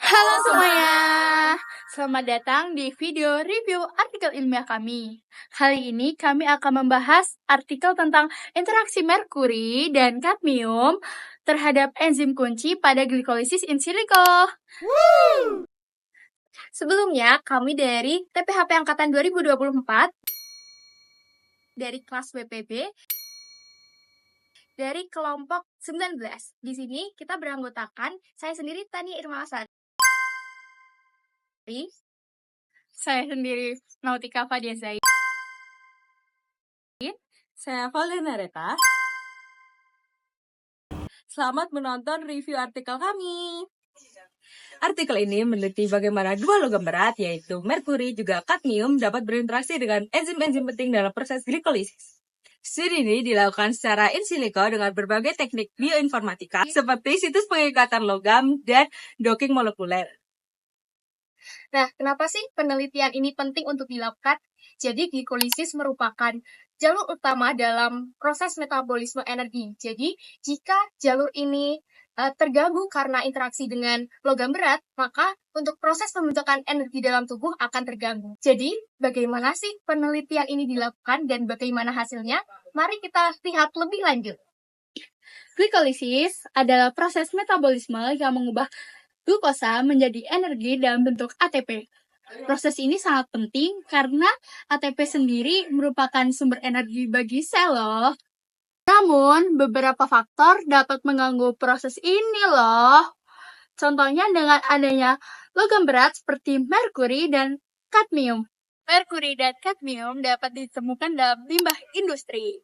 Halo semuanya, selamat datang di video review artikel ilmiah kami. Kali ini kami akan membahas artikel tentang interaksi merkuri dan kadmium terhadap enzim kunci pada glikolisis in silico. Sebelumnya, kami dari TPHP Angkatan 2024, dari kelas WPB, dari kelompok 19. Di sini kita beranggotakan, saya sendiri Tania Irmawasari. Saya sendiri Nautika Fadia Zaid. Saya Valdena Reta. Selamat menonton review artikel kami. Artikel ini meneliti bagaimana dua logam berat, yaitu merkuri juga kadmium, dapat berinteraksi dengan enzim-enzim penting dalam proses glikolisis. Studi ini dilakukan secara in silico dengan berbagai teknik bioinformatika seperti situs pengikatan logam dan docking molekuler. Nah, kenapa sih penelitian ini penting untuk dilakukan? Jadi, glikolisis merupakan jalur utama dalam proses metabolisme energi. Jadi, jika jalur ini terganggu karena interaksi dengan logam berat, maka untuk proses pembentukan energi dalam tubuh akan terganggu. Jadi, bagaimana sih penelitian ini dilakukan dan bagaimana hasilnya? Mari kita lihat lebih lanjut. Glikolisis adalah proses metabolisme yang mengubah glukosa menjadi energi dalam bentuk ATP. Proses ini sangat penting karena ATP sendiri merupakan sumber energi bagi sel loh. Namun, beberapa faktor dapat mengganggu proses ini loh. Contohnya dengan adanya logam berat seperti merkuri dan kadmium. Merkuri dan kadmium dapat ditemukan dalam limbah industri.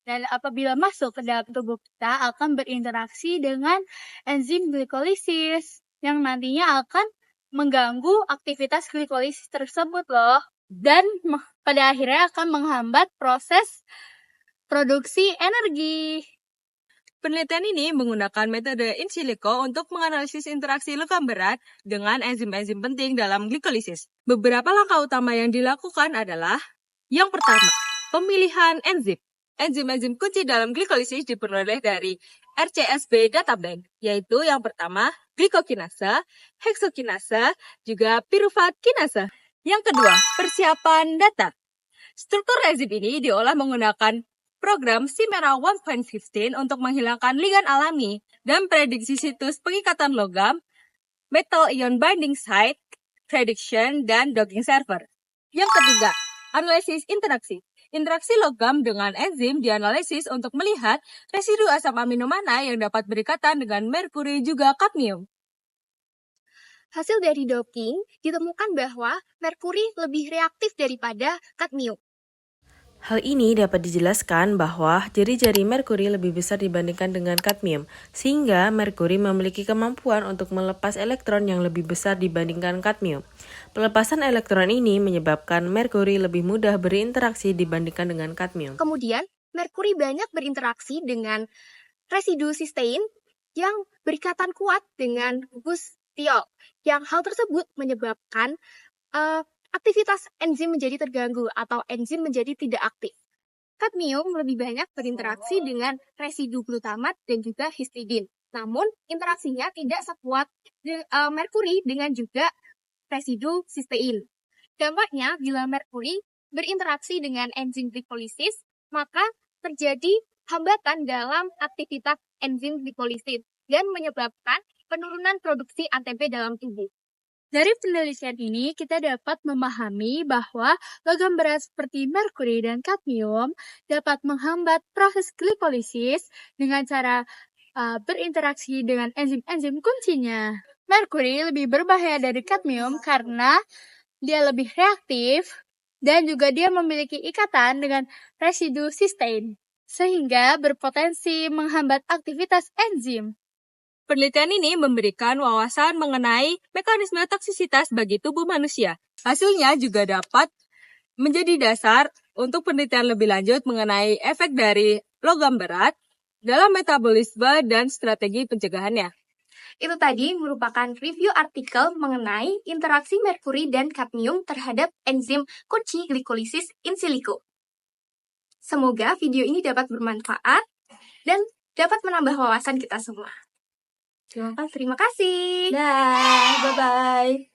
Dan apabila masuk ke dalam tubuh kita akan berinteraksi dengan enzim glikolisis yang nantinya akan mengganggu aktivitas glikolisis tersebut loh. Dan pada akhirnya akan menghambat proses produksi energi. Penelitian ini menggunakan metode in silico untuk menganalisis interaksi logam berat dengan enzim-enzim penting dalam glikolisis. Beberapa langkah utama yang dilakukan adalah: yang pertama, pemilihan enzim. Enzim-enzim kunci dalam glikolisis diperoleh dari RCSB databank, yaitu yang pertama, glikokinase, heksokinase, juga piruvat kinase. Yang kedua, persiapan data. Struktur enzim ini diolah menggunakan program Chimera 1.15 untuk menghilangkan ligan alami dan prediksi situs pengikatan logam, metal ion binding site, prediction, dan docking server. Yang ketiga, analisis interaksi. Interaksi logam dengan enzim dianalisis untuk melihat residu asam amino mana yang dapat berikatan dengan merkuri juga kadmium. Hasil dari docking ditemukan bahwa merkuri lebih reaktif daripada kadmium. Hal ini dapat dijelaskan bahwa jari-jari merkuri lebih besar dibandingkan dengan kadmium, sehingga merkuri memiliki kemampuan untuk melepas elektron yang lebih besar dibandingkan kadmium. Pelepasan elektron ini menyebabkan merkuri lebih mudah berinteraksi dibandingkan dengan kadmium. Kemudian, merkuri banyak berinteraksi dengan residu sistein yang berikatan kuat dengan gugus tiol, yang hal tersebut menyebabkan aktivitas enzim menjadi terganggu atau enzim menjadi tidak aktif. Kadmium lebih banyak berinteraksi dengan residu glutamat dan juga histidin. Namun, interaksinya tidak sekuat merkuri dengan juga residu sistein. Dampaknya, bila merkuri berinteraksi dengan enzim glikolisis, maka terjadi hambatan dalam aktivitas enzim glikolisis dan menyebabkan penurunan produksi ATP dalam tubuh. Dari penelitian ini, kita dapat memahami bahwa logam berat seperti merkuri dan kadmium dapat menghambat proses glikolisis dengan cara berinteraksi dengan enzim-enzim kuncinya. Merkuri lebih berbahaya dari kadmium karena dia lebih reaktif dan juga dia memiliki ikatan dengan residu sistein, sehingga berpotensi menghambat aktivitas enzim. Penelitian ini memberikan wawasan mengenai mekanisme toksisitas bagi tubuh manusia. Hasilnya juga dapat menjadi dasar untuk penelitian lebih lanjut mengenai efek dari logam berat dalam metabolisme dan strategi pencegahannya. Itu tadi merupakan review artikel mengenai interaksi merkuri dan kadmium terhadap enzim kunci glikolisis in silico. Semoga video ini dapat bermanfaat dan dapat menambah wawasan kita semua. Terima kasih. Terima kasih. Dah, bye-bye.